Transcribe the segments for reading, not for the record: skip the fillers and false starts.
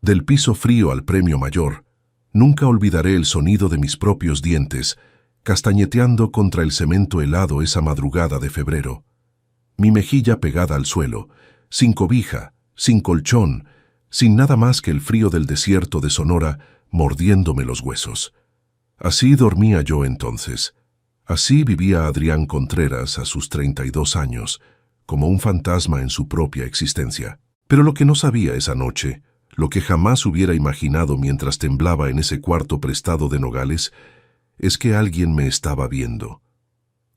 Del piso frío al premio mayor, nunca olvidaré el sonido de mis propios dientes, castañeteando contra el cemento helado esa madrugada de febrero. Mi mejilla pegada al suelo, sin cobija, sin colchón, sin nada más que el frío del desierto de Sonora mordiéndome los huesos. Así dormía yo entonces. Así vivía Adrián Contreras a sus 32 años, como un fantasma en su propia existencia. Pero lo que no sabía esa noche, lo que jamás hubiera imaginado mientras temblaba en ese cuarto prestado de Nogales, es que alguien me estaba viendo.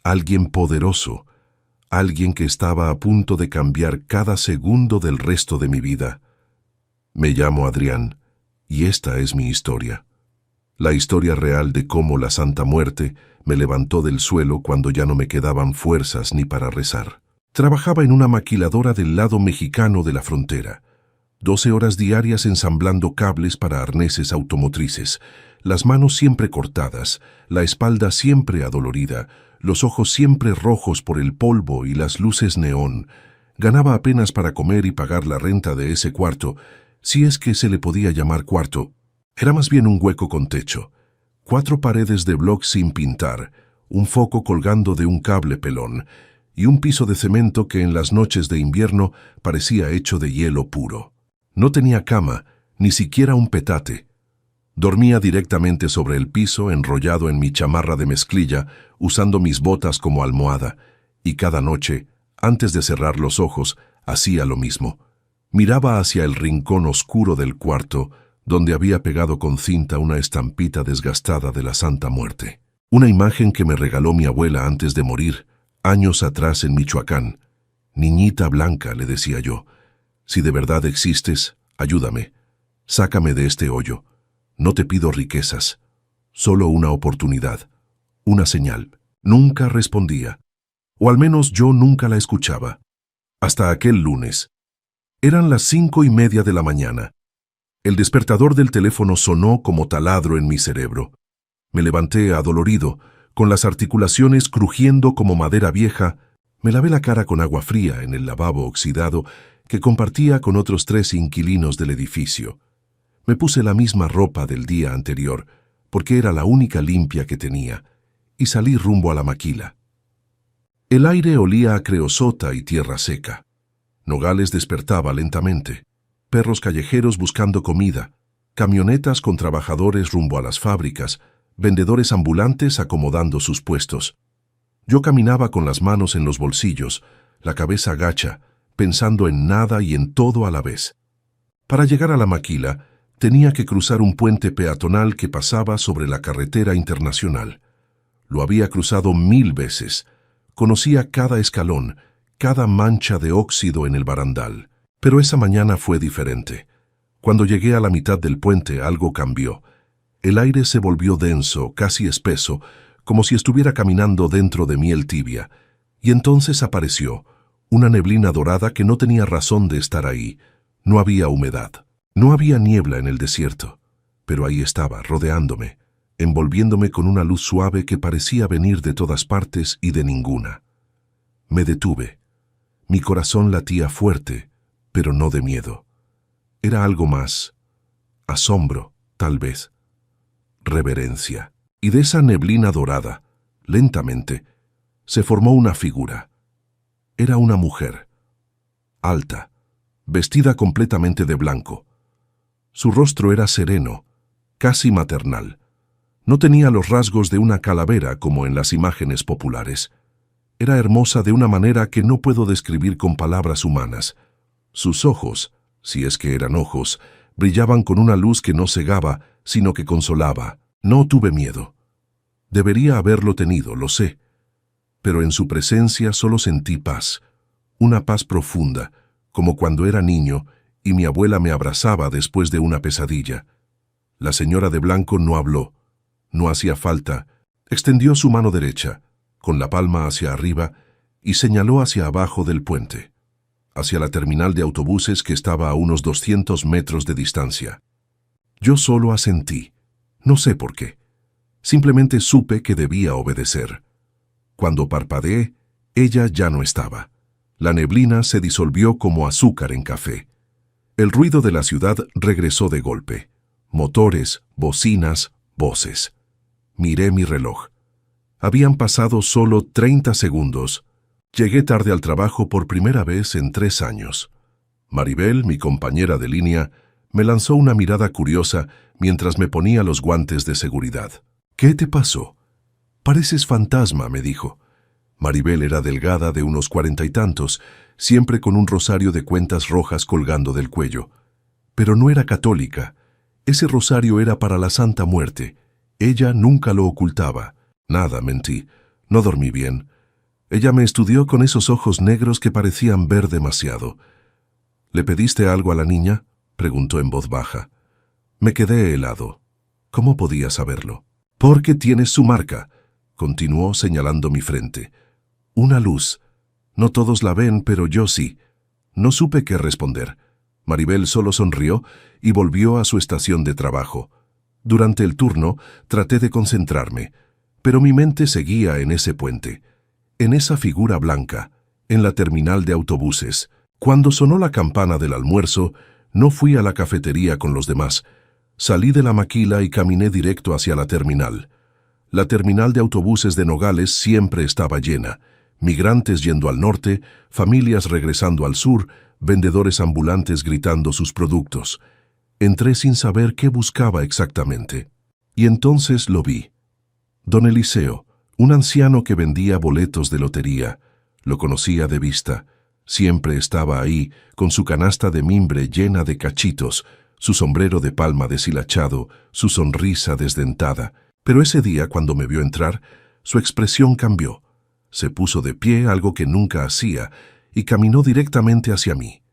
Alguien poderoso, alguien que estaba a punto de cambiar cada segundo del resto de mi vida. Me llamo Adrián, y esta es mi historia. La historia real de cómo la Santa Muerte me levantó del suelo cuando ya no me quedaban fuerzas ni para rezar. Trabajaba en una maquiladora del lado mexicano de la frontera. 12 horas diarias ensamblando cables para arneses automotrices, las manos siempre cortadas, la espalda siempre adolorida, los ojos siempre rojos por el polvo y las luces neón. Ganaba apenas para comer y pagar la renta de ese cuarto, si es que se le podía llamar cuarto. Era más bien un hueco con techo, 4 paredes de bloc sin pintar, un foco colgando de un cable pelón y un piso de cemento que en las noches de invierno parecía hecho de hielo puro. No tenía cama, ni siquiera un petate. Dormía directamente sobre el piso, enrollado en mi chamarra de mezclilla, usando mis botas como almohada, y cada noche, antes de cerrar los ojos, hacía lo mismo. Miraba hacia el rincón oscuro del cuarto, donde había pegado con cinta una estampita desgastada de la Santa Muerte. Una imagen que me regaló mi abuela antes de morir, años atrás en Michoacán. Niñita blanca, le decía yo, si de verdad existes, ayúdame. Sácame de este hoyo. No te pido riquezas, solo una oportunidad, una señal. Nunca respondía, o al menos yo nunca la escuchaba. Hasta aquel lunes. Eran las 5:30 de la mañana. El despertador del teléfono sonó como taladro en mi cerebro. Me levanté adolorido, con las articulaciones crujiendo como madera vieja. Me lavé la cara con agua fría en el lavabo oxidado que compartía con otros 3 inquilinos del edificio. Me puse la misma ropa del día anterior, porque era la única limpia que tenía, y salí rumbo a la maquila. El aire olía a creosota y tierra seca. Nogales despertaba lentamente. Perros callejeros buscando comida, camionetas con trabajadores rumbo a las fábricas, vendedores ambulantes acomodando sus puestos. Yo caminaba con las manos en los bolsillos, la cabeza gacha, pensando en nada y en todo a la vez. Para llegar a la maquila, tenía que cruzar un puente peatonal que pasaba sobre la carretera internacional. Lo había cruzado 1000 veces. Conocía cada escalón, cada mancha de óxido en el barandal. Pero esa mañana fue diferente. Cuando llegué a la mitad del puente, algo cambió. El aire se volvió denso, casi espeso, como si estuviera caminando dentro de miel tibia. Y entonces apareció una neblina dorada que no tenía razón de estar ahí. No había humedad. No había niebla en el desierto. Pero ahí estaba, rodeándome, envolviéndome con una luz suave que parecía venir de todas partes y de ninguna. Me detuve. Mi corazón latía fuerte, pero no de miedo. Era algo más. Asombro, tal vez. Reverencia. Y de esa neblina dorada, lentamente, se formó una figura. Era una mujer. Alta, vestida completamente de blanco. Su rostro era sereno, casi maternal. No tenía los rasgos de una calavera como en las imágenes populares. Era hermosa de una manera que no puedo describir con palabras humanas. Sus ojos, si es que eran ojos, brillaban con una luz que no cegaba, sino que consolaba. No tuve miedo. Debería haberlo tenido, lo sé. Pero en su presencia solo sentí paz, una paz profunda, como cuando era niño y mi abuela me abrazaba después de una pesadilla. La señora de blanco no habló, no hacía falta. Extendió su mano derecha, con la palma hacia arriba, y señaló hacia abajo del puente, hacia la terminal de autobuses que estaba a unos 200 metros de distancia. Yo solo asentí, no sé por qué. Simplemente supe que debía obedecer. Cuando parpadeé, ella ya no estaba. La neblina se disolvió como azúcar en café. El ruido de la ciudad regresó de golpe. Motores, bocinas, voces. Miré mi reloj. Habían pasado solo 30 segundos. Llegué tarde al trabajo por primera vez en 3 años. Maribel, mi compañera de línea, me lanzó una mirada curiosa mientras me ponía los guantes de seguridad. «¿Qué te pasó?» «Pareces fantasma», me dijo. Maribel era delgada, de unos 40 y tantos, siempre con un rosario de cuentas rojas colgando del cuello. Pero no era católica. Ese rosario era para la Santa Muerte. Ella nunca lo ocultaba. Nada, mentí. No dormí bien. Ella me estudió con esos ojos negros que parecían ver demasiado. «¿Le pediste algo a la niña?», preguntó en voz baja. Me quedé helado. ¿Cómo podía saberlo? «Porque tienes su marca», continuó señalando mi frente. «Una luz. No todos la ven, pero yo sí». No supe qué responder. Maribel solo sonrió y volvió a su estación de trabajo. Durante el turno traté de concentrarme, pero mi mente seguía en ese puente, en esa figura blanca, en la terminal de autobuses. Cuando sonó la campana del almuerzo, no fui a la cafetería con los demás. Salí de la maquila y caminé directo hacia la terminal. La terminal de autobuses de Nogales siempre estaba llena. Migrantes yendo al norte, familias regresando al sur, vendedores ambulantes gritando sus productos. Entré sin saber qué buscaba exactamente. Y entonces lo vi. Don Eliseo, un anciano que vendía boletos de lotería. Lo conocía de vista. Siempre estaba ahí, con su canasta de mimbre llena de cachitos, su sombrero de palma deshilachado, su sonrisa desdentada. Pero ese día, cuando me vio entrar, su expresión cambió. Se puso de pie, algo que nunca hacía, y caminó directamente hacia mí.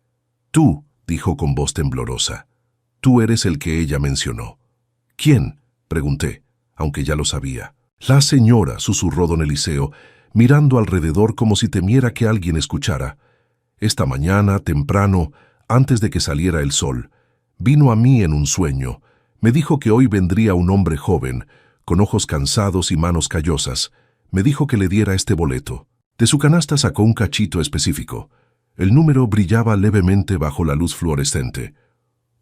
«Tú», dijo con voz temblorosa, «tú eres el que ella mencionó». «¿Quién?», pregunté, aunque ya lo sabía. «La señora», susurró don Eliseo, mirando alrededor como si temiera que alguien escuchara. «Esta mañana, temprano, antes de que saliera el sol, vino a mí en un sueño. Me dijo que hoy vendría un hombre joven, con ojos cansados y manos callosas. Me dijo que le diera este boleto». De su canasta sacó un cachito específico. El número brillaba levemente bajo la luz fluorescente.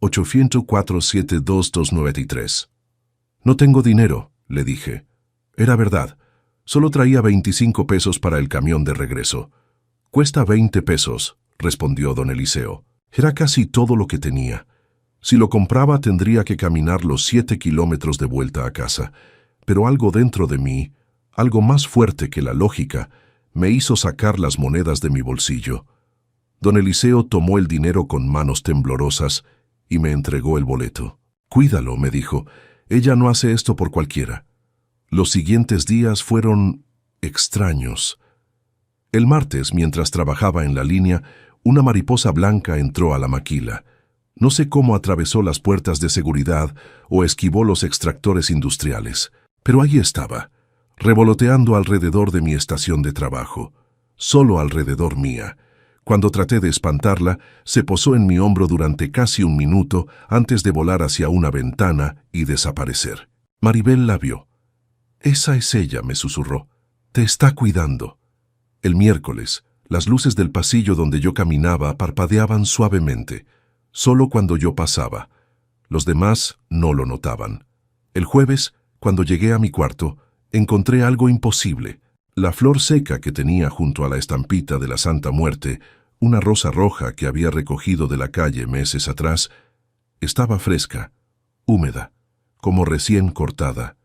804-72293. «No tengo dinero», le dije. Era verdad. Solo traía 25 pesos para el camión de regreso. «Cuesta 20 pesos», respondió don Eliseo. Era casi todo lo que tenía. Si lo compraba tendría que caminar los 7 kilómetros de vuelta a casa. Pero algo dentro de mí, algo más fuerte que la lógica, me hizo sacar las monedas de mi bolsillo. Don Eliseo tomó el dinero con manos temblorosas y me entregó el boleto. «Cuídalo», me dijo. «Ella no hace esto por cualquiera». Los siguientes días fueron extraños. El martes, mientras trabajaba en la línea, una mariposa blanca entró a la maquila. No sé cómo atravesó las puertas de seguridad o esquivó los extractores industriales, pero allí estaba, revoloteando alrededor de mi estación de trabajo, solo alrededor mía. Cuando traté de espantarla, se posó en mi hombro durante casi un minuto antes de volar hacia una ventana y desaparecer. Maribel la vio. «Esa es ella», me susurró. «Te está cuidando». El miércoles, las luces del pasillo donde yo caminaba parpadeaban suavemente, solo cuando yo pasaba. Los demás no lo notaban. El jueves, cuando llegué a mi cuarto, encontré algo imposible. La flor seca que tenía junto a la estampita de la Santa Muerte, una rosa roja que había recogido de la calle meses atrás, estaba fresca, húmeda, como recién cortada.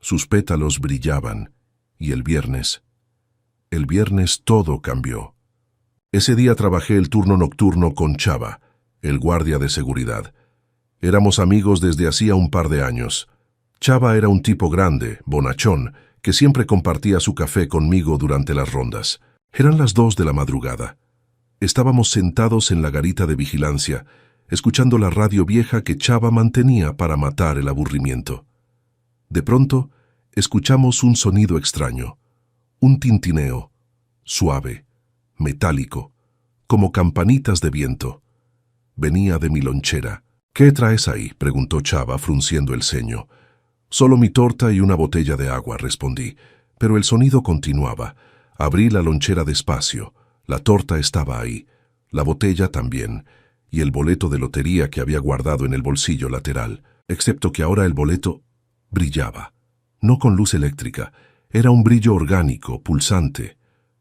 Sus pétalos brillaban, y el viernes todo cambió. Ese día trabajé el turno nocturno con Chava, el guardia de seguridad. Éramos amigos desde hacía un par de años. Chava era un tipo grande, bonachón, que siempre compartía su café conmigo durante las rondas. Eran las 2 de la madrugada. Estábamos sentados en la garita de vigilancia, escuchando la radio vieja que Chava mantenía para matar el aburrimiento. De pronto, escuchamos un sonido extraño, un tintineo, suave, metálico, como campanitas de viento. Venía de mi lonchera. «¿Qué traes ahí?», preguntó Chava, frunciendo el ceño. «Solo mi torta y una botella de agua», respondí, pero el sonido continuaba. Abrí la lonchera despacio. La torta estaba ahí, la botella también, y el boleto de lotería que había guardado en el bolsillo lateral, excepto que ahora el boleto brillaba. No con luz eléctrica, era un brillo orgánico, pulsante,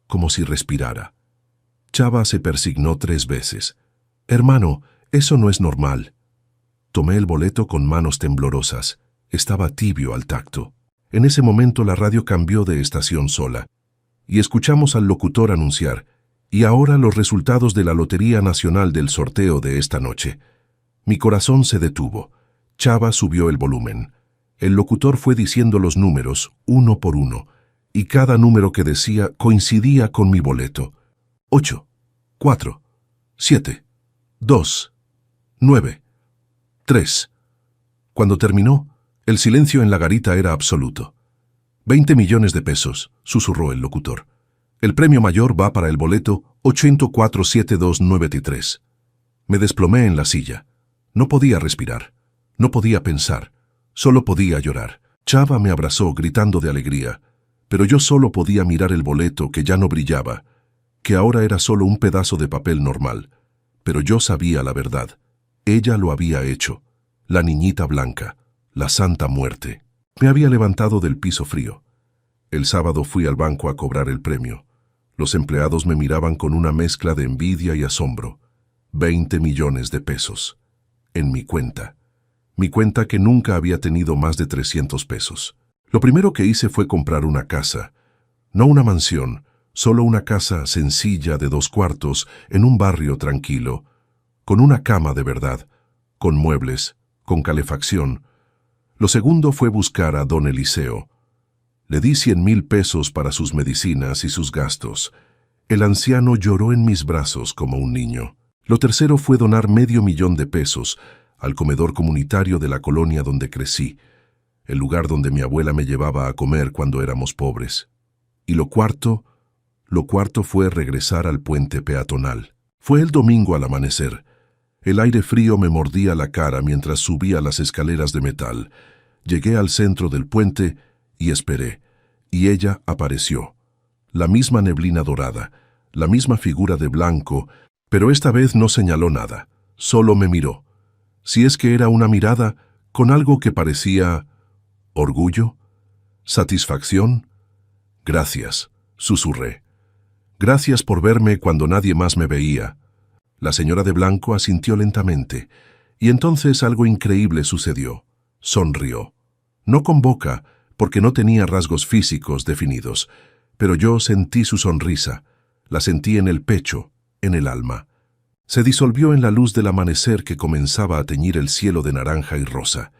como si respirara. Chava se persignó 3 veces. «Hermano, eso no es normal». Tomé el boleto con manos temblorosas. Estaba tibio al tacto. En ese momento la radio cambió de estación sola, y escuchamos al locutor anunciar: «Y ahora los resultados de la Lotería Nacional del sorteo de esta noche». Mi corazón se detuvo. Chava subió el volumen. El locutor fue diciendo los números, uno por uno, y cada número que decía coincidía con mi boleto. 8, 4, 7, 2, 9, 3. Cuando terminó, el silencio en la garita era absoluto. 20 millones de pesos, susurró el locutor. El premio mayor va para el boleto 8472993. Me desplomé en la silla. No podía respirar, no podía pensar, solo podía llorar. Chava me abrazó gritando de alegría, pero yo solo podía mirar el boleto que ya no brillaba, que ahora era solo un pedazo de papel normal. Pero yo sabía la verdad. Ella lo había hecho. La niñita blanca, la Santa Muerte. Me había levantado del piso frío. El sábado fui al banco a cobrar el premio. Los empleados me miraban con una mezcla de envidia y asombro. 20 millones de pesos. En mi cuenta. Mi cuenta que nunca había tenido más de 300 pesos. Lo primero que hice fue comprar una casa. No una mansión, solo una casa sencilla de 2 cuartos en un barrio tranquilo, con una cama de verdad, con muebles, con calefacción. Lo segundo fue buscar a don Eliseo. Le di 100,000 pesos para sus medicinas y sus gastos. El anciano lloró en mis brazos como un niño. Lo tercero fue donar $500,000 de pesos al comedor comunitario de la colonia donde crecí, el lugar donde mi abuela me llevaba a comer cuando éramos pobres. Y lo cuarto fue regresar al puente peatonal. Fue el domingo al amanecer. El aire frío me mordía la cara mientras subía las escaleras de metal. Llegué al centro del puente y esperé, y ella apareció. La misma neblina dorada, la misma figura de blanco, pero esta vez no señaló nada, solo me miró. Si es que era una mirada, con algo que parecía orgullo, satisfacción. «Gracias», susurré. «Gracias por verme cuando nadie más me veía». La señora de blanco asintió lentamente, y entonces algo increíble sucedió. Sonrió. No con boca, porque no tenía rasgos físicos definidos, pero yo sentí su sonrisa, la sentí en el pecho, en el alma. Se disolvió en la luz del amanecer que comenzaba a teñir el cielo de naranja y rosa,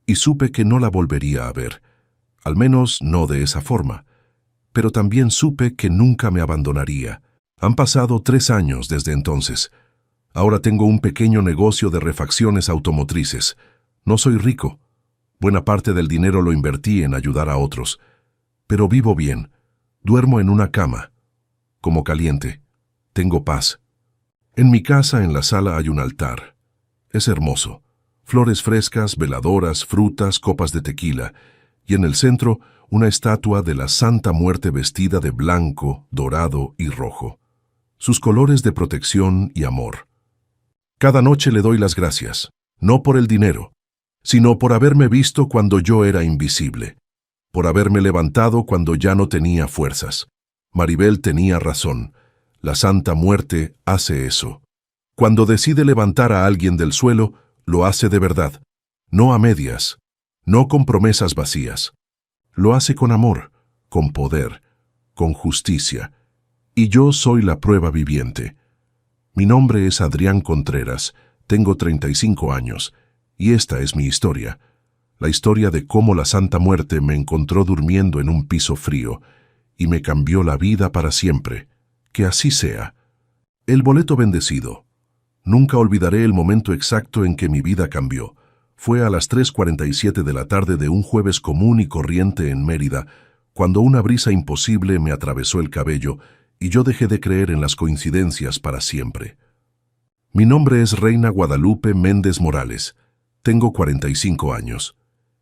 y supe que no la volvería a ver, al menos no de esa forma, pero también supe que nunca me abandonaría. Han pasado 3 años desde entonces. Ahora tengo un pequeño negocio de refacciones automotrices. No soy rico. Buena parte del dinero lo invertí en ayudar a otros. Pero vivo bien. Duermo en una cama. Como caliente. Tengo paz. En mi casa, en la sala, hay un altar. Es hermoso. Flores frescas, veladoras, frutas, copas de tequila. Y en el centro, una estatua de la Santa Muerte vestida de blanco, dorado y rojo. Sus colores de protección y amor. Cada noche le doy las gracias, no por el dinero, sino por haberme visto cuando yo era invisible, por haberme levantado cuando ya no tenía fuerzas. Maribel tenía razón, la Santa Muerte hace eso. Cuando decide levantar a alguien del suelo, lo hace de verdad, no a medias, no con promesas vacías. Lo hace con amor, con poder, con justicia. Y yo soy la prueba viviente. Mi nombre es Adrián Contreras, tengo 35 años, y esta es mi historia. La historia de cómo la Santa Muerte me encontró durmiendo en un piso frío, y me cambió la vida para siempre. Que así sea. El boleto bendecido. Nunca olvidaré el momento exacto en que mi vida cambió. Fue a las 3:47 de la tarde de un jueves común y corriente en Mérida, cuando una brisa imposible me atravesó el cabello y yo dejé de creer en las coincidencias para siempre. Mi nombre es Reina Guadalupe Méndez Morales. Tengo 45 años.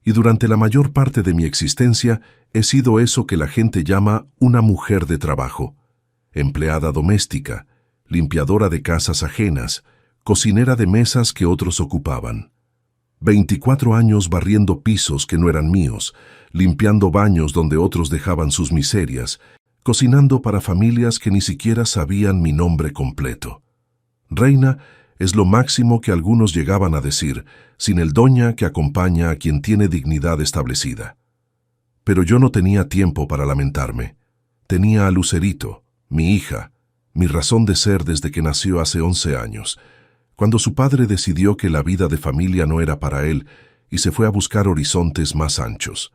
Y durante la mayor parte de mi existencia he sido eso que la gente llama una mujer de trabajo. Empleada doméstica, limpiadora de casas ajenas, cocinera de mesas que otros ocupaban. 24 años barriendo pisos que no eran míos, limpiando baños donde otros dejaban sus miserias, cocinando para familias que ni siquiera sabían mi nombre completo. Reina es lo máximo que algunos llegaban a decir, sin el doña que acompaña a quien tiene dignidad establecida. Pero yo no tenía tiempo para lamentarme. Tenía a Lucerito, mi hija, mi razón de ser desde que nació hace 11 años, cuando su padre decidió que la vida de familia no era para él y se fue a buscar horizontes más anchos.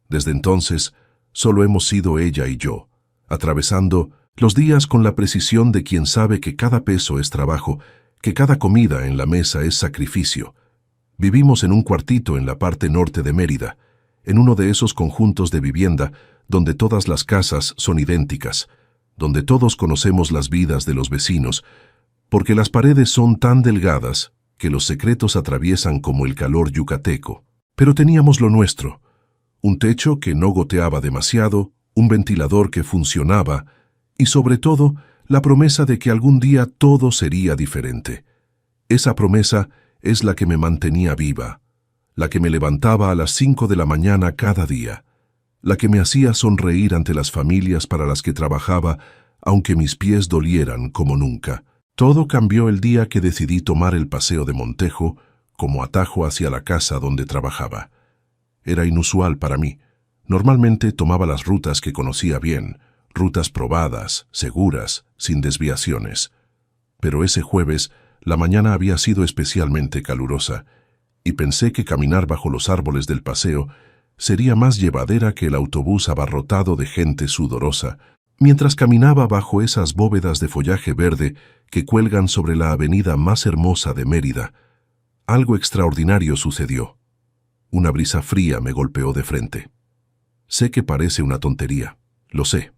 Desde entonces, solo hemos sido ella y yo, atravesando los días con la precisión de quien sabe que cada peso es trabajo, que cada comida en la mesa es sacrificio. Vivimos en un cuartito en la parte norte de Mérida, en uno de esos conjuntos de vivienda donde todas las casas son idénticas, donde todos conocemos las vidas de los vecinos, porque las paredes son tan delgadas que los secretos atraviesan como el calor yucateco. Pero teníamos lo nuestro, un techo que no goteaba demasiado, un ventilador que funcionaba y, sobre todo, la promesa de que algún día todo sería diferente. Esa promesa es la que me mantenía viva, la que me levantaba a las 5 de la mañana cada día, la que me hacía sonreír ante las familias para las que trabajaba, aunque mis pies dolieran como nunca. Todo cambió el día que decidí tomar el paseo de Montejo como atajo hacia la casa donde trabajaba. Era inusual para mí. Normalmente tomaba las rutas que conocía bien, rutas probadas, seguras, sin desviaciones. Pero ese jueves la mañana había sido especialmente calurosa, y pensé que caminar bajo los árboles del paseo sería más llevadera que el autobús abarrotado de gente sudorosa, mientras caminaba bajo esas bóvedas de follaje verde que cuelgan sobre la avenida más hermosa de Mérida. Algo extraordinario sucedió. Una brisa fría me golpeó de frente. Sé que parece una tontería, lo sé.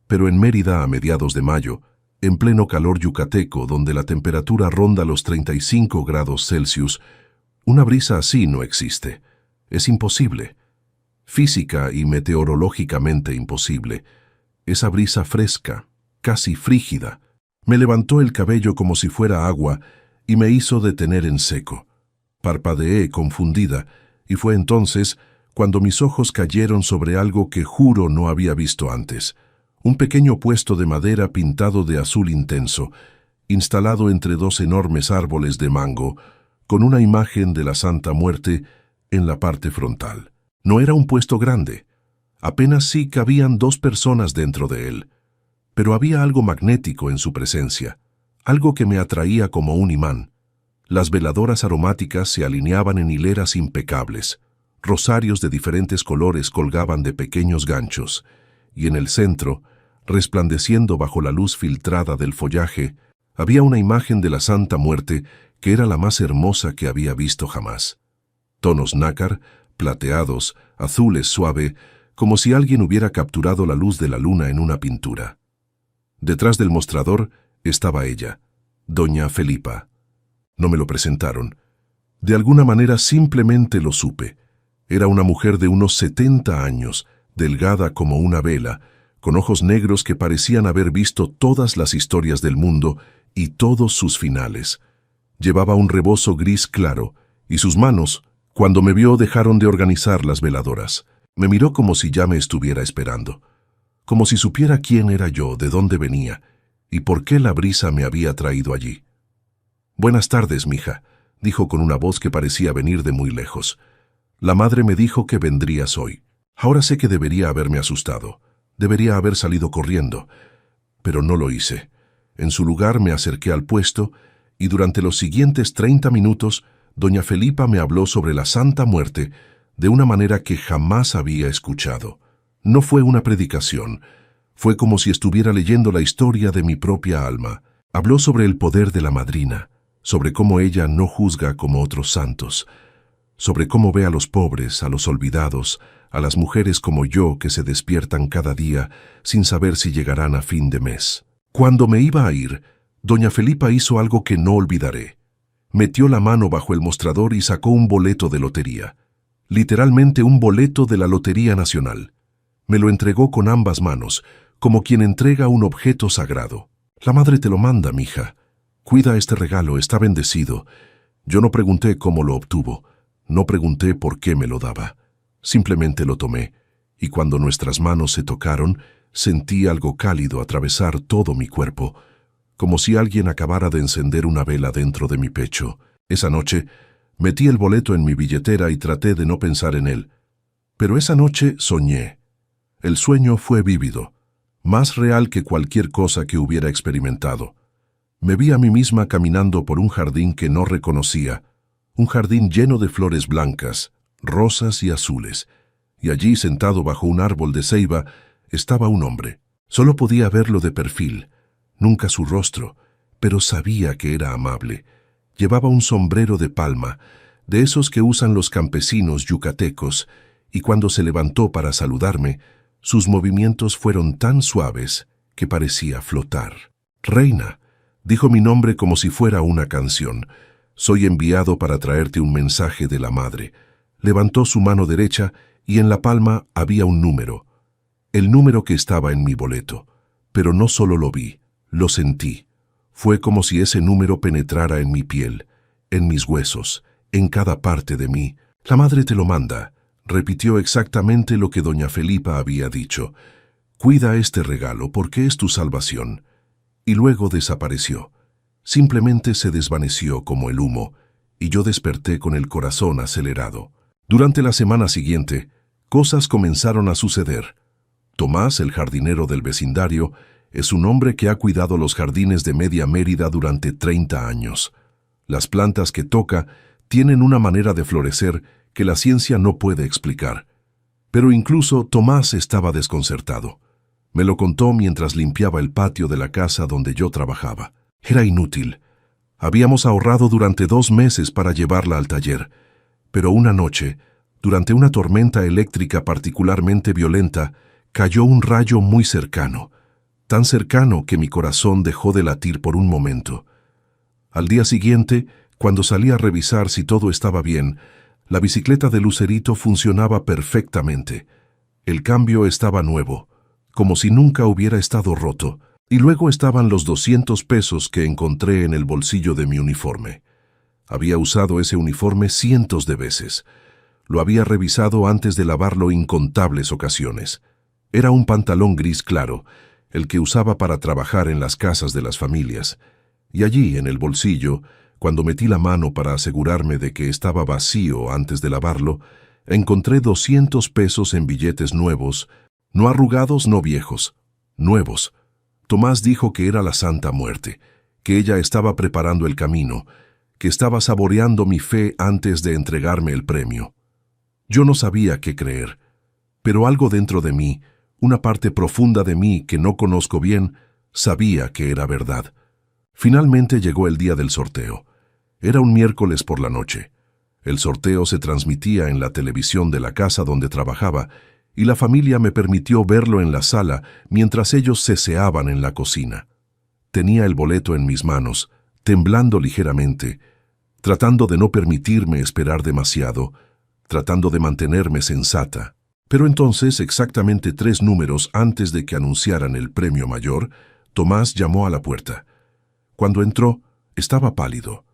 Pero en Mérida a mediados de mayo, en pleno calor yucateco donde la temperatura ronda los 35 grados Celsius, una brisa así no existe. Es imposible. Física y meteorológicamente imposible. Esa brisa fresca, casi frígida, me levantó el cabello como si fuera agua y me hizo detener en seco. Parpadeé confundida y fue entonces cuando mis ojos cayeron sobre algo que juro no había visto antes. Un pequeño puesto de madera pintado de azul intenso, instalado entre dos enormes árboles de mango, con una imagen de la Santa Muerte en la parte frontal. No era un puesto grande. Apenas sí cabían 2 personas dentro de él. Pero había algo magnético en su presencia, algo que me atraía como un imán. Las veladoras aromáticas se alineaban en hileras impecables. Rosarios de diferentes colores colgaban de pequeños ganchos, y en el centro, resplandeciendo bajo la luz filtrada del follaje, había una imagen de la Santa Muerte que era la más hermosa que había visto jamás. Tonos nácar, plateados, azules suave, como si alguien hubiera capturado la luz de la luna en una pintura. Detrás del mostrador estaba ella, doña Felipa. No me lo presentaron. De alguna manera simplemente lo supe. Era una mujer de unos 70 años, delgada como una vela, con ojos negros que parecían haber visto todas las historias del mundo y todos sus finales. Llevaba un rebozo gris claro, y sus manos, cuando me vio, dejaron de organizar las veladoras. Me miró como si ya me estuviera esperando, como si supiera quién era yo, de dónde venía, y por qué la brisa me había traído allí. «Buenas tardes, mija», dijo con una voz que parecía venir de muy lejos. «La madre me dijo que vendrías hoy. Ahora sé que debería haberme asustado. Debería haber salido corriendo. Pero no lo hice. En su lugar me acerqué al puesto y durante los siguientes 30 minutos doña Felipa me habló sobre la Santa Muerte de una manera que jamás había escuchado. No fue una predicación. Fue como si estuviera leyendo la historia de mi propia alma. Habló sobre el poder de la madrina, sobre cómo ella no juzga como otros santos, sobre cómo ve a los pobres, a los olvidados, a las mujeres como yo que se despiertan cada día sin saber si llegarán a fin de mes. Cuando me iba a ir, doña Felipa hizo algo que no olvidaré. Metió la mano bajo el mostrador y sacó un boleto de lotería. Literalmente un boleto de la Lotería Nacional. Me lo entregó con ambas manos, como quien entrega un objeto sagrado. «La madre te lo manda, mija. Cuida este regalo, está bendecido. Yo no pregunté cómo lo obtuvo, no pregunté por qué me lo daba. Simplemente lo tomé, y cuando nuestras manos se tocaron, sentí algo cálido atravesar todo mi cuerpo, como si alguien acabara de encender una vela dentro de mi pecho. Esa noche, metí el boleto en mi billetera y traté de no pensar en él. Pero esa noche soñé. El sueño fue vívido, más real que cualquier cosa que hubiera experimentado. Me vi a mí misma caminando por un jardín que no reconocía, un jardín lleno de flores blancas, rosas y azules, y allí, sentado bajo un árbol de ceiba, estaba un hombre. Solo podía verlo de perfil, nunca su rostro, pero sabía que era amable. Llevaba un sombrero de palma, de esos que usan los campesinos yucatecos, y cuando se levantó para saludarme, sus movimientos fueron tan suaves que parecía flotar. «Reina», dijo mi nombre como si fuera una canción. «Soy enviado para traerte un mensaje de la madre». Levantó su mano derecha y en la palma había un número. El número que estaba en mi boleto. Pero no solo lo vi, lo sentí. Fue como si ese número penetrara en mi piel, en mis huesos, en cada parte de mí. «La madre te lo manda», repitió exactamente lo que doña Felipa había dicho. «Cuida este regalo porque es tu salvación». Y luego desapareció. Simplemente se desvaneció como el humo, y yo desperté con el corazón acelerado. Durante la semana siguiente, cosas comenzaron a suceder. Tomás, el jardinero del vecindario, es un hombre que ha cuidado los jardines de Media Mérida durante 30 años. Las plantas que toca tienen una manera de florecer que la ciencia no puede explicar. Pero incluso Tomás estaba desconcertado. Me lo contó mientras limpiaba el patio de la casa donde yo trabajaba. Era inútil. Habíamos ahorrado durante 2 meses para llevarla al taller. Pero una noche, durante una tormenta eléctrica particularmente violenta, cayó un rayo muy cercano, tan cercano que mi corazón dejó de latir por un momento. Al día siguiente, cuando salí a revisar si todo estaba bien, la bicicleta de Lucerito funcionaba perfectamente. El cambio estaba nuevo, como si nunca hubiera estado roto, y luego estaban los 200 pesos que encontré en el bolsillo de mi uniforme. Había usado ese uniforme cientos de veces. Lo había revisado antes de lavarlo incontables ocasiones. Era un pantalón gris claro, el que usaba para trabajar en las casas de las familias. Y allí, en el bolsillo, cuando metí la mano para asegurarme de que estaba vacío antes de lavarlo, encontré 200 pesos en billetes nuevos, no arrugados, no viejos, nuevos. Tomás dijo que era la Santa Muerte, que ella estaba preparando el camino, que estaba saboreando mi fe antes de entregarme el premio. Yo no sabía qué creer, pero algo dentro de mí, una parte profunda de mí que no conozco bien, sabía que era verdad. Finalmente llegó el día del sorteo. Era un miércoles por la noche. El sorteo se transmitía en la televisión de la casa donde trabajaba y la familia me permitió verlo en la sala mientras ellos ceseaban en la cocina. Tenía el boleto en mis manos, temblando ligeramente, tratando de no permitirme esperar demasiado, tratando de mantenerme sensata. Pero entonces, exactamente 3 números antes de que anunciaran el premio mayor, Tomás llamó a la puerta. Cuando entró, estaba pálido.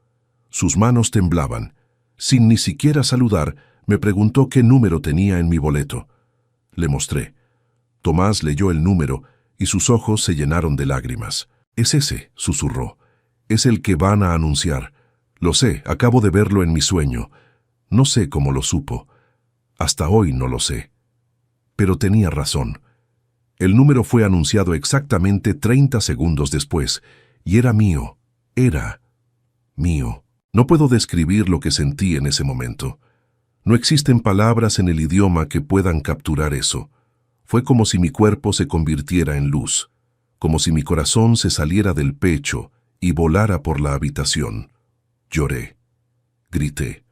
Sus manos temblaban. Sin ni siquiera saludar, me preguntó qué número tenía en mi boleto. Le mostré. Tomás leyó el número y sus ojos se llenaron de lágrimas. «Es ese», susurró. «Es el que van a anunciar. Lo sé, acabo de verlo en mi sueño. No sé cómo lo supo. Hasta hoy no lo sé». Pero tenía razón. El número fue anunciado exactamente 30 segundos después, y era mío. Era mío. No puedo describir lo que sentí en ese momento. No existen palabras en el idioma que puedan capturar eso. Fue como si mi cuerpo se convirtiera en luz, como si mi corazón se saliera del pecho y volara por la habitación. Lloré. Grité.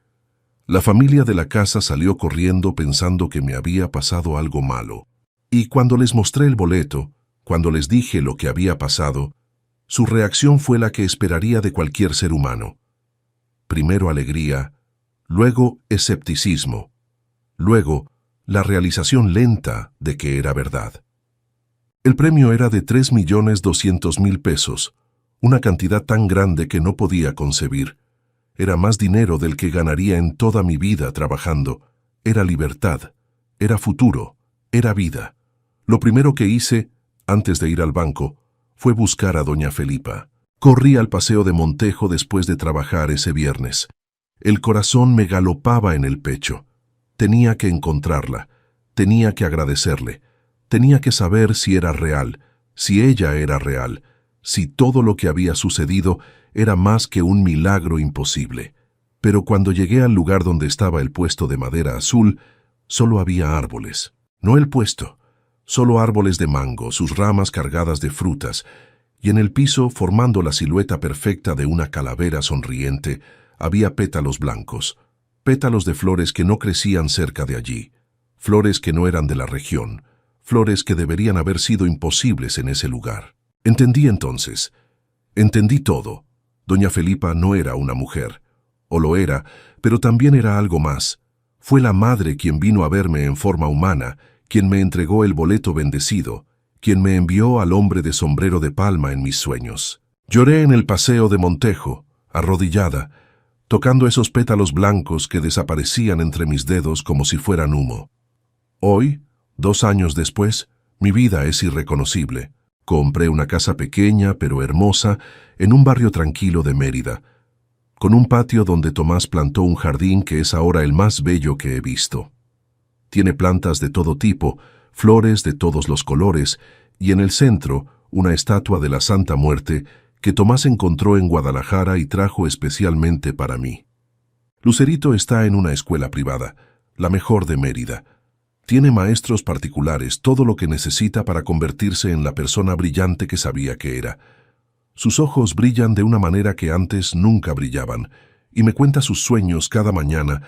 La familia de la casa salió corriendo pensando que me había pasado algo malo. Y cuando les mostré el boleto, cuando les dije lo que había pasado, su reacción fue la que esperaría de cualquier ser humano. Primero alegría, luego escepticismo, luego la realización lenta de que era verdad. El premio era de 3.200.000 pesos, una cantidad tan grande que no podía concebir. Era más dinero del que ganaría en toda mi vida trabajando. Era libertad, era futuro, era vida. Lo primero que hice, antes de ir al banco, fue buscar a doña Felipa. Corrí al paseo de Montejo después de trabajar ese viernes. El corazón me galopaba en el pecho. Tenía que encontrarla, tenía que agradecerle, tenía que saber si era real, si ella era real, si todo lo que había sucedido era más que un milagro imposible. Pero cuando llegué al lugar donde estaba el puesto de madera azul, solo había árboles. No el puesto, solo árboles de mango, sus ramas cargadas de frutas, y en el piso, formando la silueta perfecta de una calavera sonriente, había pétalos blancos, pétalos de flores que no crecían cerca de allí, flores que no eran de la región, flores que deberían haber sido imposibles en ese lugar. Entendí entonces, entendí todo. Doña Felipa no era una mujer, o lo era, pero también era algo más. Fue la madre quien vino a verme en forma humana, quien me entregó el boleto bendecido, quien me envió al hombre de sombrero de palma en mis sueños. Lloré en el paseo de Montejo, arrodillada, tocando esos pétalos blancos que desaparecían entre mis dedos como si fueran humo. Hoy, 2 años después, mi vida es irreconocible. Compré una casa pequeña pero hermosa en un barrio tranquilo de Mérida, con un patio donde Tomás plantó un jardín que es ahora el más bello que he visto. Tiene plantas de todo tipo, flores de todos los colores, y en el centro una estatua de la Santa Muerte que Tomás encontró en Guadalajara y trajo especialmente para mí. Lucerito está en una escuela privada, la mejor de Mérida. Tiene maestros particulares, todo lo que necesita para convertirse en la persona brillante que sabía que era. Sus ojos brillan de una manera que antes nunca brillaban, y me cuenta sus sueños cada mañana,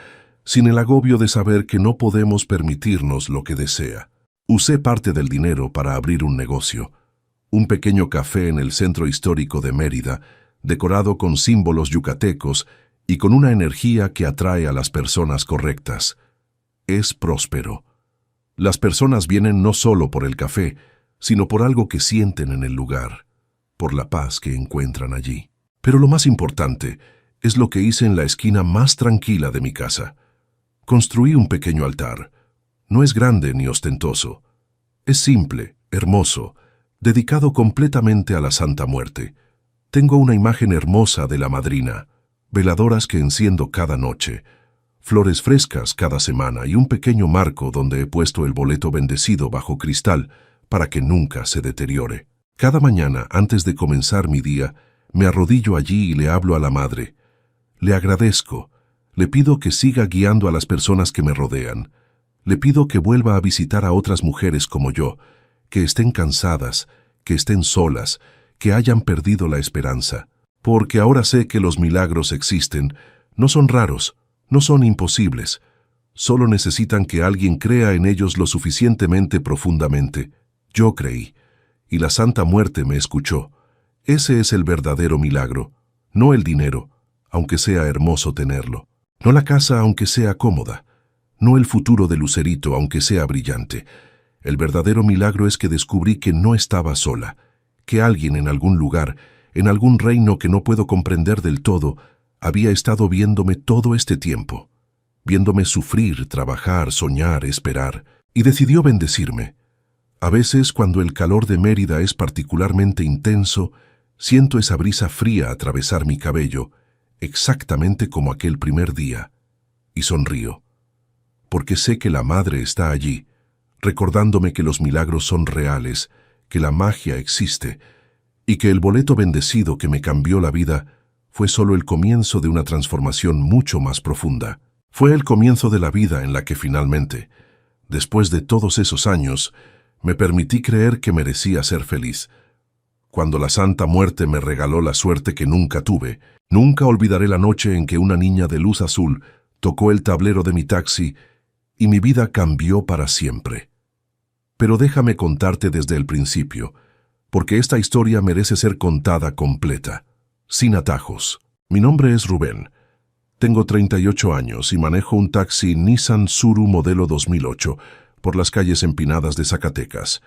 sin el agobio de saber que no podemos permitirnos lo que desea. Usé parte del dinero para abrir un negocio, un pequeño café en el centro histórico de Mérida, decorado con símbolos yucatecos y con una energía que atrae a las personas correctas. Es próspero. Las personas vienen no solo por el café, sino por algo que sienten en el lugar, por la paz que encuentran allí. Pero lo más importante es lo que hice en la esquina más tranquila de mi casa. Construí un pequeño altar. No es grande ni ostentoso. Es simple, hermoso, dedicado completamente a la Santa Muerte. Tengo una imagen hermosa de la madrina, veladoras que enciendo cada noche, flores frescas cada semana y un pequeño marco donde he puesto el boleto bendecido bajo cristal para que nunca se deteriore. Cada mañana, antes de comenzar mi día, me arrodillo allí y le hablo a la Madre. Le agradezco, le pido que siga guiando a las personas que me rodean. Le pido que vuelva a visitar a otras mujeres como yo, que estén cansadas, que estén solas, que hayan perdido la esperanza. Porque ahora sé que los milagros existen, no son raros, no son imposibles, solo necesitan que alguien crea en ellos lo suficientemente profundamente. Yo creí, y la Santa Muerte me escuchó. Ese es el verdadero milagro, no el dinero, aunque sea hermoso tenerlo, no la casa aunque sea cómoda, no el futuro de Lucerito aunque sea brillante. El verdadero milagro es que descubrí que no estaba sola, que alguien en algún lugar, en algún reino que no puedo comprender del todo, había estado viéndome todo este tiempo, viéndome sufrir, trabajar, soñar, esperar, y decidió bendecirme. A veces, cuando el calor de Mérida es particularmente intenso, siento esa brisa fría atravesar mi cabello, exactamente como aquel primer día, y sonrío, porque sé que la Madre está allí, recordándome que los milagros son reales, que la magia existe, y que el boleto bendecido que me cambió la vida fue solo el comienzo de una transformación mucho más profunda. Fue el comienzo de la vida en la que finalmente, después de todos esos años, me permití creer que merecía ser feliz. Cuando la Santa Muerte me regaló la suerte que nunca tuve, nunca olvidaré la noche en que una niña de luz azul tocó el tablero de mi taxi y mi vida cambió para siempre. Pero déjame contarte desde el principio, porque esta historia merece ser contada completa, sin atajos. Mi nombre es Rubén. Tengo 38 años y manejo un taxi Nissan Suru modelo 2008 por las calles empinadas de Zacatecas.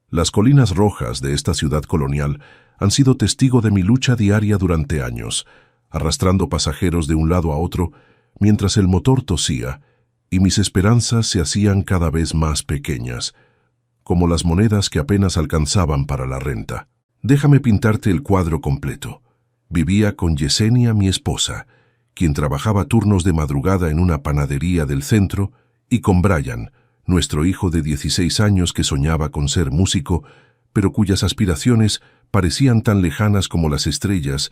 Las colinas rojas de esta ciudad colonial han sido testigo de mi lucha diaria durante años, arrastrando pasajeros de un lado a otro mientras el motor tosía y mis esperanzas se hacían cada vez más pequeñas, como las monedas que apenas alcanzaban para la renta. Déjame pintarte el cuadro completo. Vivía con Yesenia, mi esposa, quien trabajaba turnos de madrugada en una panadería del centro, y con Brian, nuestro hijo de 16 años que soñaba con ser músico, pero cuyas aspiraciones parecían tan lejanas como las estrellas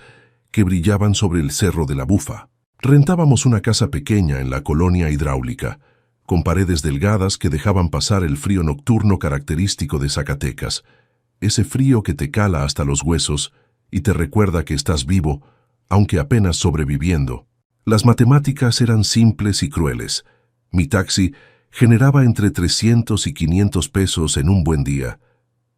que brillaban sobre el Cerro de la Bufa. Rentábamos una casa pequeña en la colonia hidráulica, con paredes delgadas que dejaban pasar el frío nocturno característico de Zacatecas, ese frío que te cala hasta los huesos y te recuerda que estás vivo, aunque apenas sobreviviendo. Las matemáticas eran simples y crueles. Mi taxi generaba entre 300 y 500 pesos en un buen día.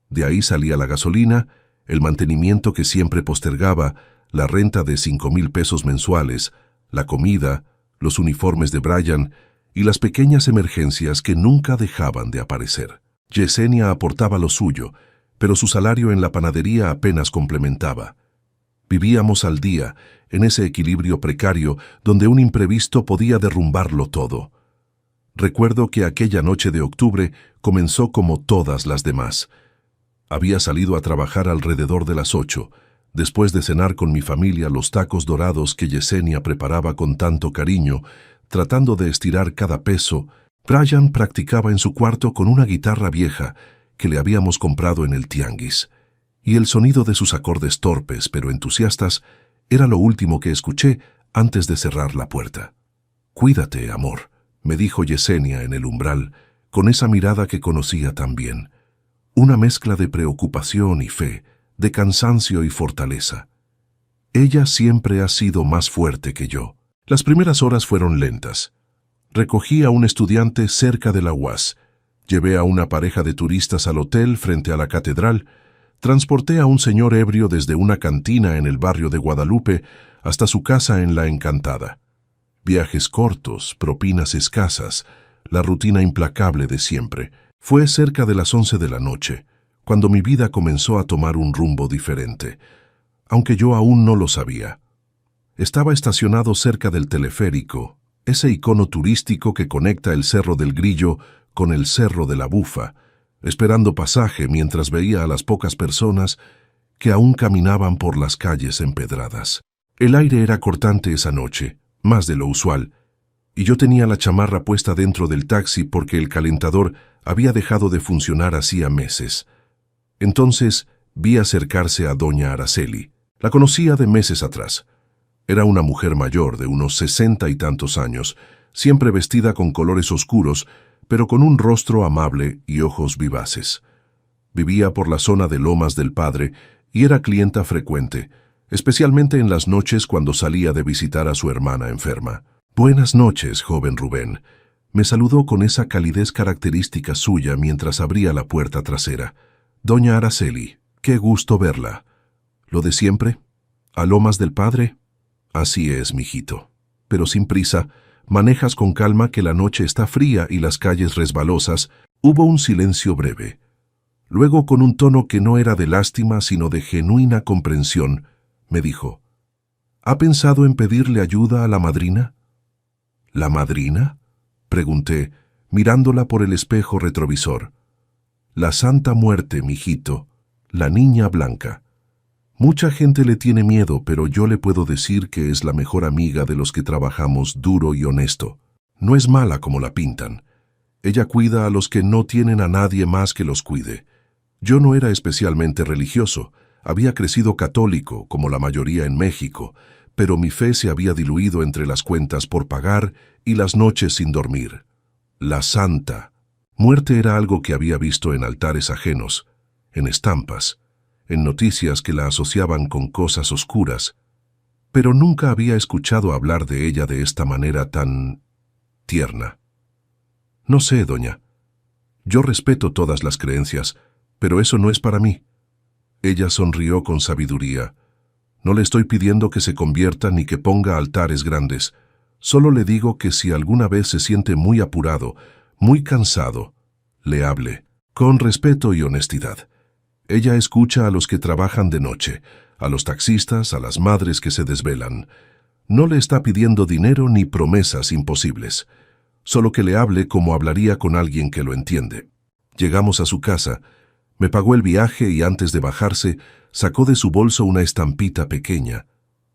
De ahí salía la gasolina, el mantenimiento que siempre postergaba, la renta de 5,000 pesos mensuales, la comida, los uniformes de Brian y las pequeñas emergencias que nunca dejaban de aparecer. Yesenia aportaba lo suyo, pero su salario en la panadería apenas complementaba. Vivíamos al día, en ese equilibrio precario donde un imprevisto podía derrumbarlo todo. Recuerdo que aquella noche de octubre comenzó como todas las demás. Había salido a trabajar alrededor de las 8, después de cenar con mi familia los tacos dorados que Yesenia preparaba con tanto cariño, tratando de estirar cada peso. Brian practicaba en su cuarto con una guitarra vieja que le habíamos comprado en el tianguis, y el sonido de sus acordes torpes pero entusiastas era lo último que escuché antes de cerrar la puerta. «Cuídate, amor», me dijo Yesenia en el umbral, con esa mirada que conocía tan bien. Una mezcla de preocupación y fe, de cansancio y fortaleza. Ella siempre ha sido más fuerte que yo. Las primeras horas fueron lentas. Recogí a un estudiante cerca de la UAS, llevé a una pareja de turistas al hotel frente a la catedral, transporté a un señor ebrio desde una cantina en el barrio de Guadalupe hasta su casa en La Encantada. Viajes cortos, propinas escasas, la rutina implacable de siempre. Fue cerca de las 11 de la noche, cuando mi vida comenzó a tomar un rumbo diferente, aunque yo aún no lo sabía. Estaba estacionado cerca del teleférico, ese icono turístico que conecta el Cerro del Grillo con el Cerro de la Bufa, esperando pasaje mientras veía a las pocas personas que aún caminaban por las calles empedradas. El aire era cortante esa noche, más de lo usual, y yo tenía la chamarra puesta dentro del taxi porque el calentador había dejado de funcionar hacía meses. Entonces vi acercarse a doña Araceli. La conocía de meses atrás. Era una mujer mayor de unos 60 y tantos años, siempre vestida con colores oscuros, pero con un rostro amable y ojos vivaces. Vivía por la zona de Lomas del Padre y era clienta frecuente, especialmente en las noches cuando salía de visitar a su hermana enferma. «Buenas noches, joven Rubén», me saludó con esa calidez característica suya mientras abría la puerta trasera. «Doña Araceli, qué gusto verla». «¿Lo de siempre? ¿A Lomas del Padre?» «Así es, mijito. Pero sin prisa, manejas con calma que la noche está fría y las calles resbalosas». Hubo un silencio breve. Luego, con un tono que no era de lástima sino de genuina comprensión, me dijo: «¿Ha pensado en pedirle ayuda a la madrina?» «¿La madrina?», pregunté, mirándola por el espejo retrovisor. «La Santa Muerte, mijito, la niña blanca. Mucha gente le tiene miedo, pero yo le puedo decir que es la mejor amiga de los que trabajamos duro y honesto. No es mala como la pintan. Ella cuida a los que no tienen a nadie más que los cuide. Yo no era especialmente religioso, había crecido católico, como la mayoría en México, pero mi fe se había diluido entre las cuentas por pagar y las noches sin dormir. La Santa Muerte era algo que había visto en altares ajenos, en estampas, en noticias que la asociaban con cosas oscuras, pero nunca había escuchado hablar de ella de esta manera tan tierna. «No sé, doña. Yo respeto todas las creencias, pero eso no es para mí». Ella sonrió con sabiduría. «No le estoy pidiendo que se convierta ni que ponga altares grandes. Solo le digo que si alguna vez se siente muy apurado, muy cansado, le hable, con respeto y honestidad. Ella escucha a los que trabajan de noche, a los taxistas, a las madres que se desvelan. No le está pidiendo dinero ni promesas imposibles, solo que le hable como hablaría con alguien que lo entiende. Llegamos a su casa, me pagó el viaje y antes de bajarse, sacó de su bolso una estampita pequeña.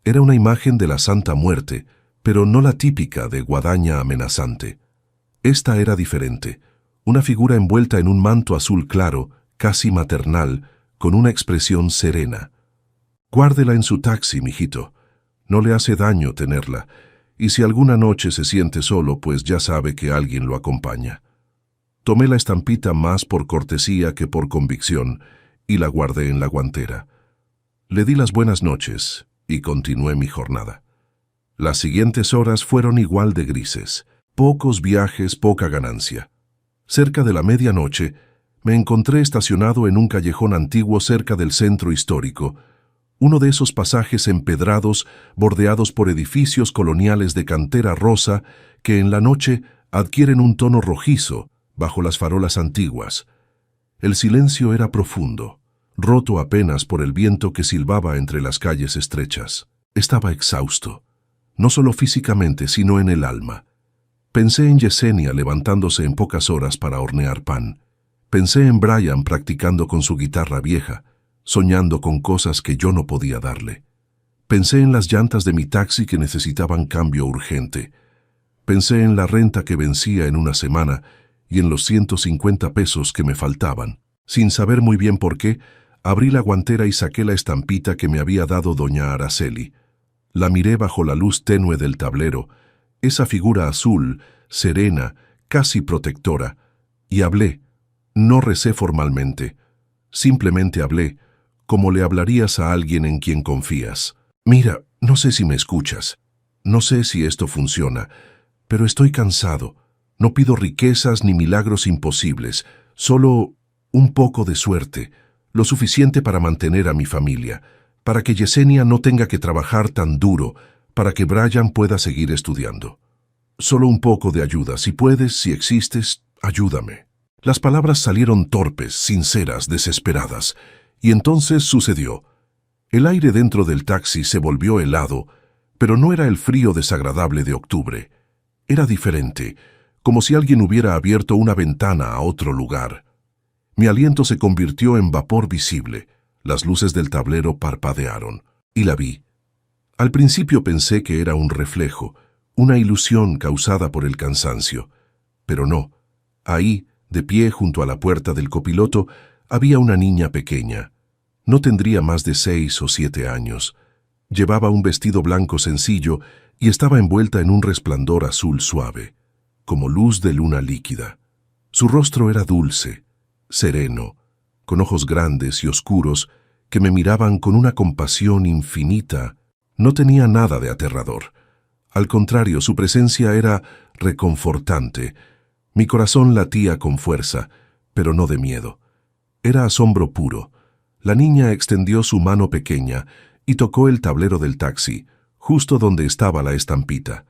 Era una imagen de la Santa Muerte, pero no la típica de guadaña amenazante. Esta era diferente, una figura envuelta en un manto azul claro, casi maternal, con una expresión serena. Guárdela en su taxi, mijito. No le hace daño tenerla, y si alguna noche se siente solo, pues ya sabe que alguien lo acompaña. Tomé la estampita más por cortesía que por convicción, y la guardé en la guantera. Le di las buenas noches, y continué mi jornada. Las siguientes horas fueron igual de grises. Pocos viajes, poca ganancia. Cerca de la medianoche, me encontré estacionado en un callejón antiguo cerca del centro histórico, uno de esos pasajes empedrados bordeados por edificios coloniales de cantera rosa que en la noche adquieren un tono rojizo bajo las farolas antiguas. El silencio era profundo, roto apenas por el viento que silbaba entre las calles estrechas. Estaba exhausto, no solo físicamente, sino en el alma. Pensé en Yesenia levantándose en pocas horas para hornear pan. Pensé en Brian practicando con su guitarra vieja, soñando con cosas que yo no podía darle. Pensé en las llantas de mi taxi que necesitaban cambio urgente. Pensé en la renta que vencía en una semana y en los 150 pesos que me faltaban. Sin saber muy bien por qué, abrí la guantera y saqué la estampita que me había dado doña Araceli. La miré bajo la luz tenue del tablero, esa figura azul, serena, casi protectora, y hablé. No recé formalmente, simplemente hablé, como le hablarías a alguien en quien confías. Mira, no sé si me escuchas, no sé si esto funciona, pero estoy cansado. No pido riquezas ni milagros imposibles, solo un poco de suerte, lo suficiente para mantener a mi familia, para que Yesenia no tenga que trabajar tan duro, para que Brian pueda seguir estudiando. Solo un poco de ayuda, si puedes, si existes, ayúdame. Las palabras salieron torpes, sinceras, desesperadas, y entonces sucedió. El aire dentro del taxi se volvió helado, pero no era el frío desagradable de octubre. Era diferente, como si alguien hubiera abierto una ventana a otro lugar. Mi aliento se convirtió en vapor visible, las luces del tablero parpadearon, y la vi. Al principio pensé que era un reflejo, una ilusión causada por el cansancio, pero no. Ahí, de pie junto a la puerta del copiloto, había una niña pequeña. No tendría más de 6 o 7 años. Llevaba un vestido blanco sencillo y estaba envuelta en un resplandor azul suave, como luz de luna líquida. Su rostro era dulce, sereno, con ojos grandes y oscuros que me miraban con una compasión infinita. No tenía nada de aterrador. Al contrario, su presencia era reconfortante. Mi corazón latía con fuerza, pero no de miedo. Era asombro puro. La niña extendió su mano pequeña y tocó el tablero del taxi, justo donde estaba la estampita.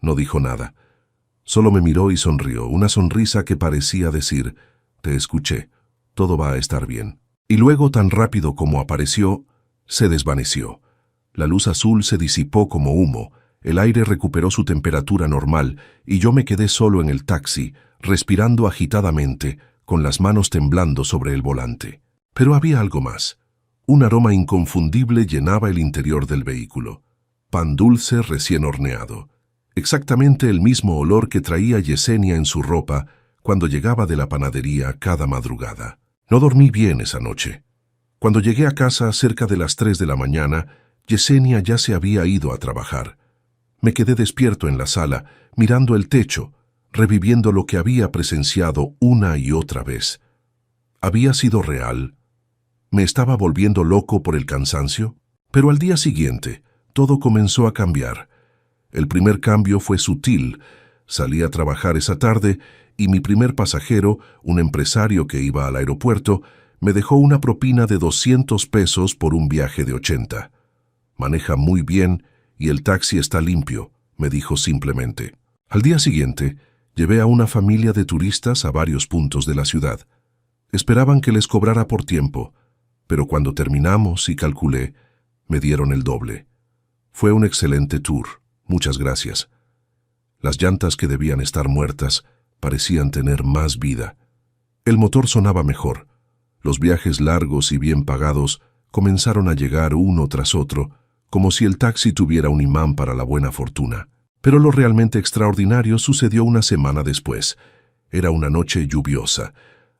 No dijo nada. Solo me miró y sonrió, una sonrisa que parecía decir, «Te escuché, todo va a estar bien». Y luego, tan rápido como apareció, se desvaneció. La luz azul se disipó como humo, el aire recuperó su temperatura normal y yo me quedé solo en el taxi, respirando agitadamente, con las manos temblando sobre el volante. Pero había algo más. Un aroma inconfundible llenaba el interior del vehículo. Pan dulce recién horneado. Exactamente el mismo olor que traía Yesenia en su ropa cuando llegaba de la panadería cada madrugada. No dormí bien esa noche. Cuando llegué a casa cerca de las 3 de la mañana, Yesenia ya se había ido a trabajar. Me quedé despierto en la sala, mirando el techo, reviviendo lo que había presenciado una y otra vez. ¿Había sido real? ¿Me estaba volviendo loco por el cansancio? Pero al día siguiente, todo comenzó a cambiar. El primer cambio fue sutil. Salí a trabajar esa tarde y mi primer pasajero, un empresario que iba al aeropuerto, me dejó una propina de 200 pesos por un viaje de 80. Maneja muy bien y el taxi está limpio, me dijo simplemente. Al día siguiente, llevé a una familia de turistas a varios puntos de la ciudad. Esperaban que les cobrara por tiempo. pero cuando terminamos y calculé, me dieron el doble. Fue un excelente tour, muchas gracias. Las llantas que debían estar muertas parecían tener más vida. El motor sonaba mejor. Los viajes largos y bien pagados comenzaron a llegar uno tras otro, como si el taxi tuviera un imán para la buena fortuna. Pero lo realmente extraordinario sucedió una semana después. Era una noche lluviosa.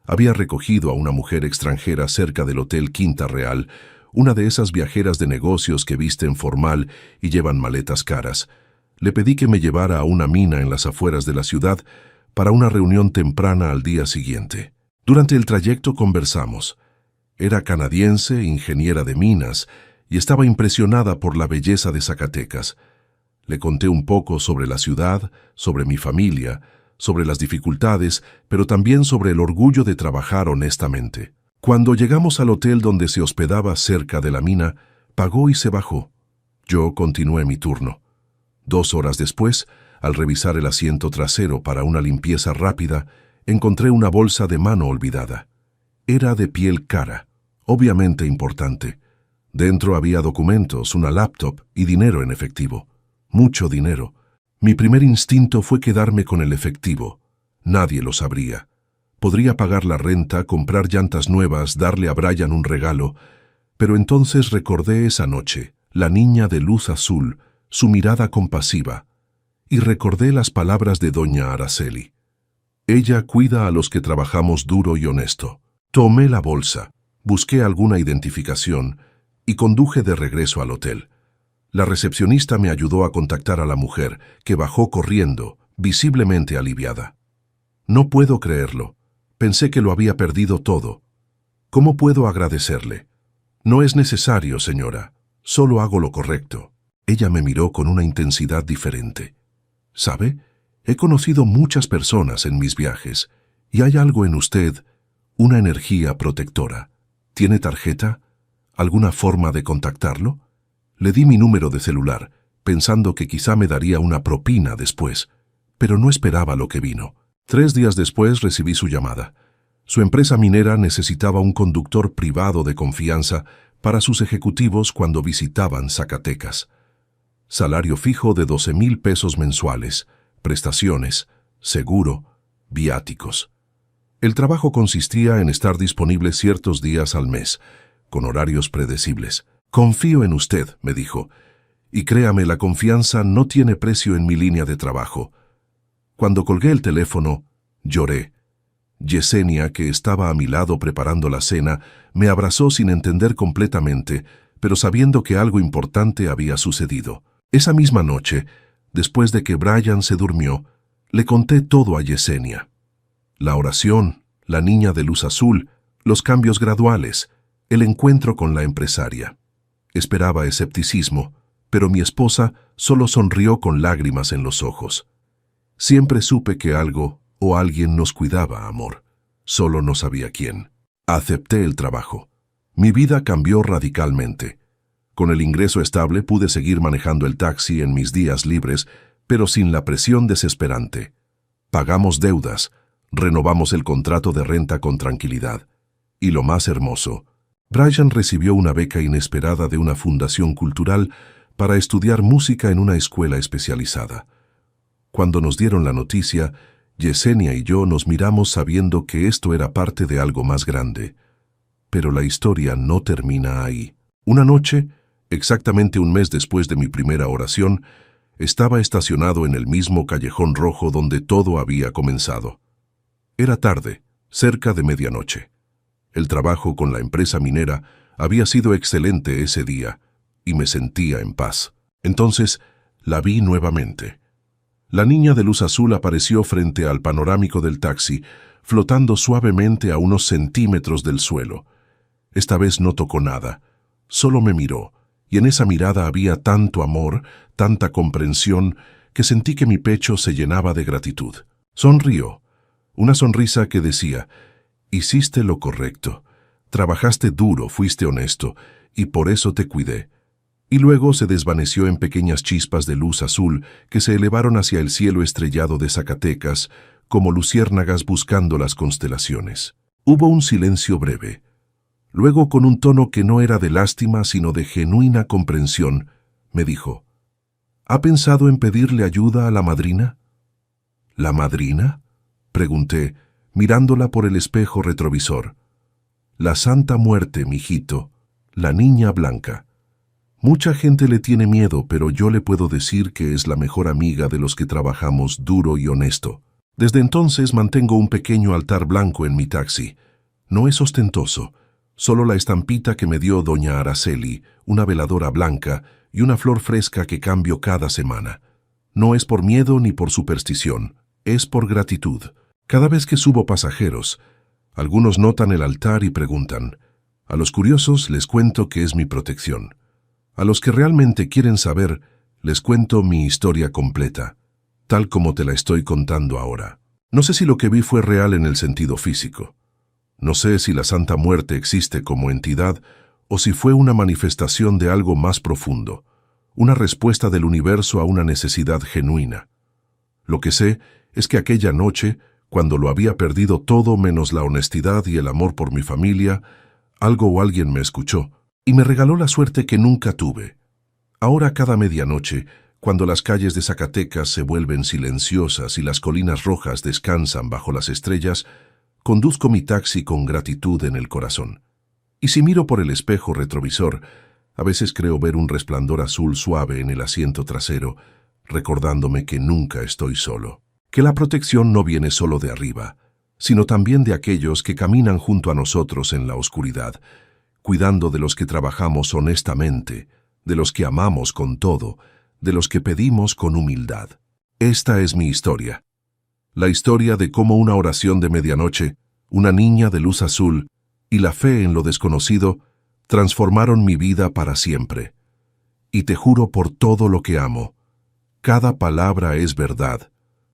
Había recogido a una mujer extranjera cerca del Hotel Quinta Real, una de esas viajeras de negocios que visten formal y llevan maletas caras. Le pedí que me llevara a una mina en las afueras de la ciudad para una reunión temprana al día siguiente. Durante el trayecto conversamos. Era canadiense, ingeniera de minas, y estaba impresionada por la belleza de Zacatecas. Le conté un poco sobre la ciudad, sobre mi familia, sobre las dificultades, pero también sobre el orgullo de trabajar honestamente. Cuando llegamos al hotel donde se hospedaba cerca de la mina, pagó y se bajó. Yo continué mi turno. 2 horas después, al revisar el asiento trasero para una limpieza rápida, encontré una bolsa de mano olvidada. Era de piel cara, obviamente importante. Dentro había documentos, una laptop y dinero en efectivo. Mucho dinero. Mi primer instinto fue quedarme con el efectivo. Nadie lo sabría. Podría pagar la renta, comprar llantas nuevas, darle a Brian un regalo. Pero entonces recordé esa noche, la niña de luz azul, su mirada compasiva. Y recordé las palabras de doña Araceli. Ella cuida a los que trabajamos duro y honesto. Tomé la bolsa, busqué alguna identificación y conduje de regreso al hotel. La recepcionista me ayudó a contactar a la mujer, que bajó corriendo, visiblemente aliviada. No puedo creerlo. Pensé que lo había perdido todo. ¿Cómo puedo agradecerle? No es necesario, señora. Solo hago lo correcto. Ella me miró con una intensidad diferente. ¿Sabe? He conocido muchas personas en mis viajes, y hay algo en usted, una energía protectora. ¿Tiene tarjeta? ¿Alguna forma de contactarlo? Le di mi número de celular, pensando que quizá me daría una propina después, pero no esperaba lo que vino. 3 días después recibí su llamada. Su empresa minera necesitaba un conductor privado de confianza para sus ejecutivos cuando visitaban Zacatecas. Salario fijo de 12,000 pesos mensuales, prestaciones, seguro, viáticos. El trabajo consistía en estar disponible ciertos días al mes, con horarios predecibles. «Confío en usted», me dijo, «y créame, la confianza no tiene precio en mi línea de trabajo». Cuando colgué el teléfono, lloré. Yesenia, que estaba a mi lado preparando la cena, me abrazó sin entender completamente, pero sabiendo que algo importante había sucedido. Esa misma noche, después de que Brian se durmió, le conté todo a Yesenia. La oración, la niña de luz azul, los cambios graduales, el encuentro con la empresaria. Esperaba escepticismo, pero mi esposa solo sonrió con lágrimas en los ojos. Siempre supe que algo o alguien nos cuidaba, amor. Solo no sabía quién. Acepté el trabajo. Mi vida cambió radicalmente. Con el ingreso estable pude seguir manejando el taxi en mis días libres, pero sin la presión desesperante. Pagamos deudas, renovamos el contrato de renta con tranquilidad. Y lo más hermoso, Brian recibió una beca inesperada de una fundación cultural para estudiar música en una escuela especializada. Cuando nos dieron la noticia, Yesenia y yo nos miramos sabiendo que esto era parte de algo más grande. Pero la historia no termina ahí. Una noche, exactamente un mes después de mi primera oración, estaba estacionado en el mismo callejón rojo donde todo había comenzado. Era tarde, cerca de medianoche. El trabajo con la empresa minera había sido excelente ese día y me sentía en paz. Entonces la vi nuevamente. La niña de luz azul apareció frente al panorámico del taxi, flotando suavemente a unos centímetros del suelo. Esta vez no tocó nada, solo me miró, y en esa mirada había tanto amor, tanta comprensión, que sentí que mi pecho se llenaba de gratitud. Sonrió, una sonrisa que decía: «Hiciste lo correcto, trabajaste duro, fuiste honesto, y por eso te cuidé». Y luego se desvaneció en pequeñas chispas de luz azul que se elevaron hacia el cielo estrellado de Zacatecas, como luciérnagas buscando las constelaciones. Hubo un silencio breve. Luego, con un tono que no era de lástima, sino de genuina comprensión, me dijo: ¿Ha pensado en pedirle ayuda a la madrina? ¿La madrina?, pregunté, mirándola por el espejo retrovisor. La Santa Muerte, mijito, la niña blanca. Mucha gente le tiene miedo, pero yo le puedo decir que es la mejor amiga de los que trabajamos duro y honesto. Desde entonces mantengo un pequeño altar blanco en mi taxi. No es ostentoso, solo la estampita que me dio doña Araceli, una veladora blanca y una flor fresca que cambio cada semana. No es por miedo ni por superstición, es por gratitud. Cada vez que subo pasajeros, algunos notan el altar y preguntan. A los curiosos les cuento que es mi protección. A los que realmente quieren saber, les cuento mi historia completa, tal como te la estoy contando ahora. No sé si lo que vi fue real en el sentido físico. No sé si la Santa Muerte existe como entidad o si fue una manifestación de algo más profundo, una respuesta del universo a una necesidad genuina. Lo que sé es que aquella noche, cuando lo había perdido todo menos la honestidad y el amor por mi familia, algo o alguien me escuchó y me regaló la suerte que nunca tuve. Ahora cada medianoche, cuando las calles de Zacatecas se vuelven silenciosas y las colinas rojas descansan bajo las estrellas, conduzco mi taxi con gratitud en el corazón. Y si miro por el espejo retrovisor, a veces creo ver un resplandor azul suave en el asiento trasero, recordándome que nunca estoy solo. Que la protección no viene solo de arriba, sino también de aquellos que caminan junto a nosotros en la oscuridad, cuidando de los que trabajamos honestamente, de los que amamos con todo, de los que pedimos con humildad. Esta es mi historia. La historia de cómo una oración de medianoche, una niña de luz azul y la fe en lo desconocido transformaron mi vida para siempre. Y te juro por todo lo que amo, cada palabra es verdad.